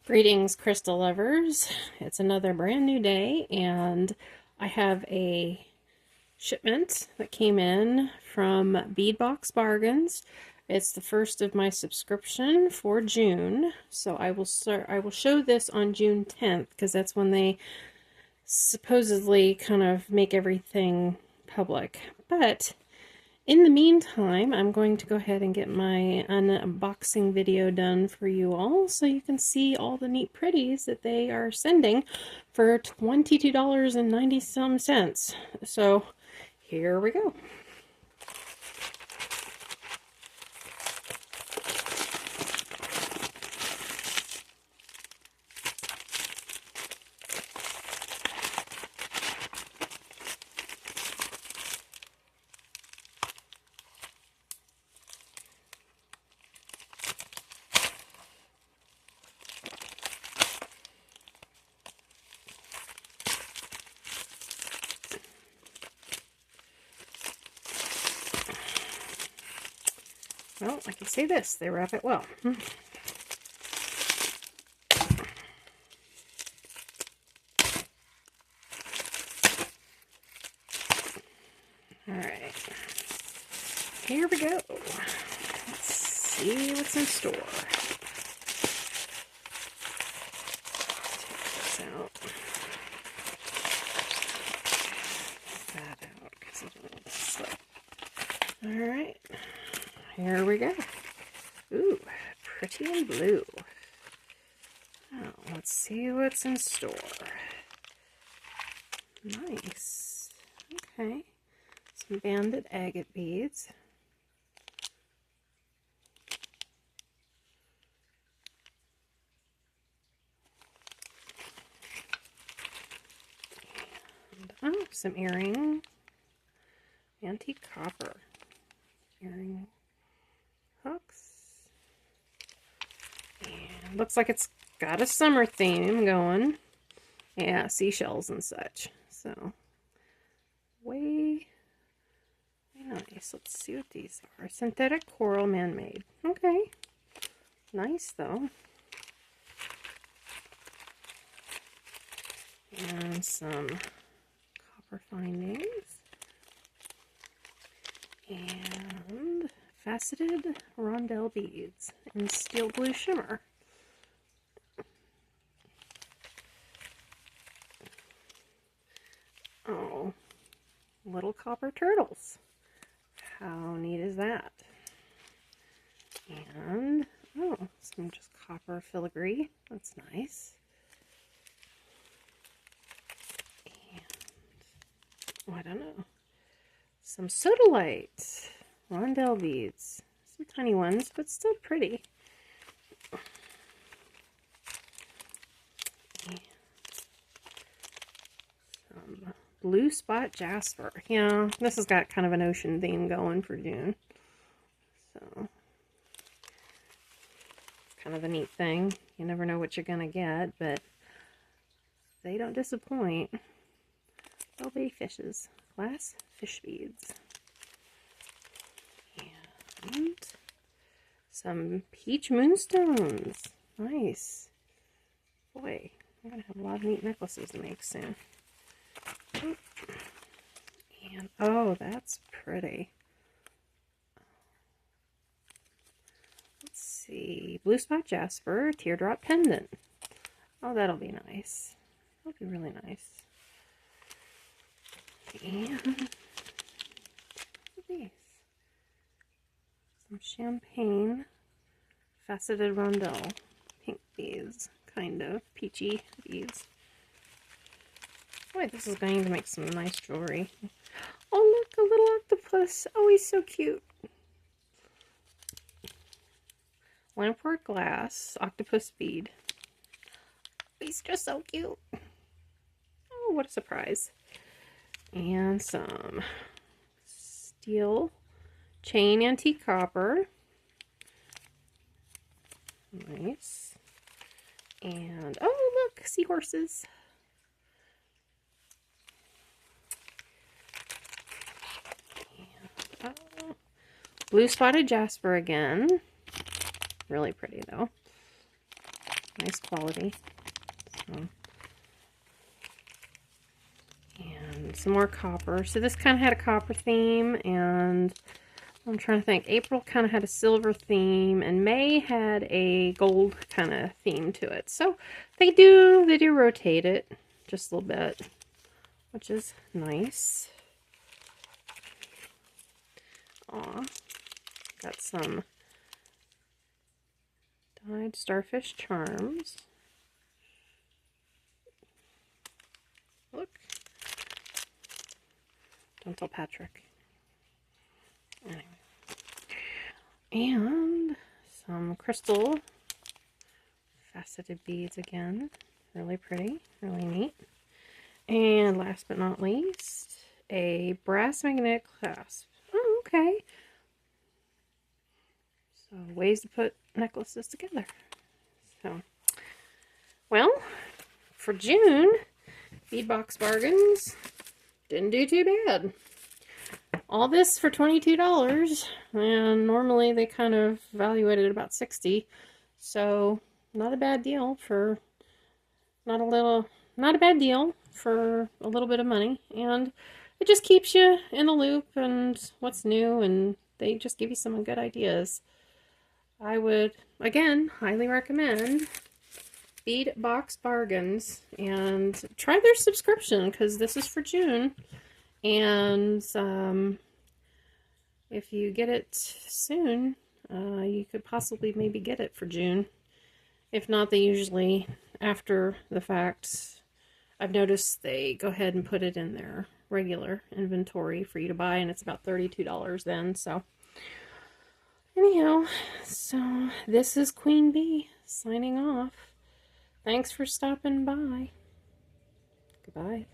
Greetings, crystal lovers. It's another brand new day, and I have a shipment that came in from Bead Box Bargains. It's the first of my subscription for June, so I will show this on June 10th because that's when they supposedly kind of make everything public. But in the meantime, I'm going to go ahead and get my unboxing video done for you all so you can see all the neat pretties that they are sending for $22.90 some cents. So here we go. Well, I can say this, they wrap it well. Alright, here we go. Let's see what's in store. Take this out. Get that out because it will slip. Alright. Here we go. Ooh, pretty and blue. Oh, let's see what's in store. Nice. Okay. Some banded agate beads. And, oh, some earring. Antique copper. Earring hooks. And looks like it's got a summer theme going. Yeah, seashells and such. So, way nice. Let's see what these are. Synthetic coral, man-made. Okay. Nice, though. And some copper findings. And faceted rondelle beads in steel blue shimmer. Oh, little copper turtles. How neat is that? And, oh, some just copper filigree. That's nice. And, oh, I don't know. Some sodalite. Rondelle beads. Some tiny ones, but still pretty. And some blue spot jasper. Yeah, this has got kind of an ocean theme going for June. So, it's kind of a neat thing. You never know what you're going to get, but they don't disappoint. Little baby fishes. Glass fish beads. And some peach moonstones. Nice. Boy, I'm going to have a lot of neat necklaces to make soon. And, oh, that's pretty. Let's see. Blue spot jasper, teardrop pendant. Oh, that'll be nice. That'll be really nice. And these. Some champagne faceted rondelle. Pink beads. Kind of. Peachy beads. Boy, this is going to make some nice jewelry. Oh, look, a little octopus. Oh, he's so cute. Lamport glass, octopus bead. He's just so cute. Oh, what a surprise. And some steel chain antique copper. Nice. And, oh, look, seahorses. And, oh, blue spotted jasper again. Really pretty, though. Nice quality. So, and some more copper. So this kind of had a copper theme, and I'm trying to think. April kind of had a silver theme, and May had a gold kind of theme to it. So they do rotate it just a little bit, which is nice. Aw, got some dyed starfish charms. Look. Don't tell Patrick. Anyway. And some crystal faceted beads again. Really pretty, really neat. And last but not least, a brass magnetic clasp. Oh, okay. So, ways to put necklaces together. So, well, for June, Beadbox Bargains didn't do too bad. All this for $22, and normally they kind of value it at about $60. So, not a bad deal for not a bad deal for a little bit of money, and it just keeps you in the loop and what's new, and they just give you some good ideas. I would, again, highly recommend Bead Box Bargains, and try their subscription because this is for June, and if you get it soon, you could possibly maybe get it for June. If not, they usually, after the fact, I've noticed they go ahead and put it in their regular inventory for you to buy, and it's about $32 then. So, anyhow, so this is Queen Bee signing off. Thanks for stopping by. Goodbye.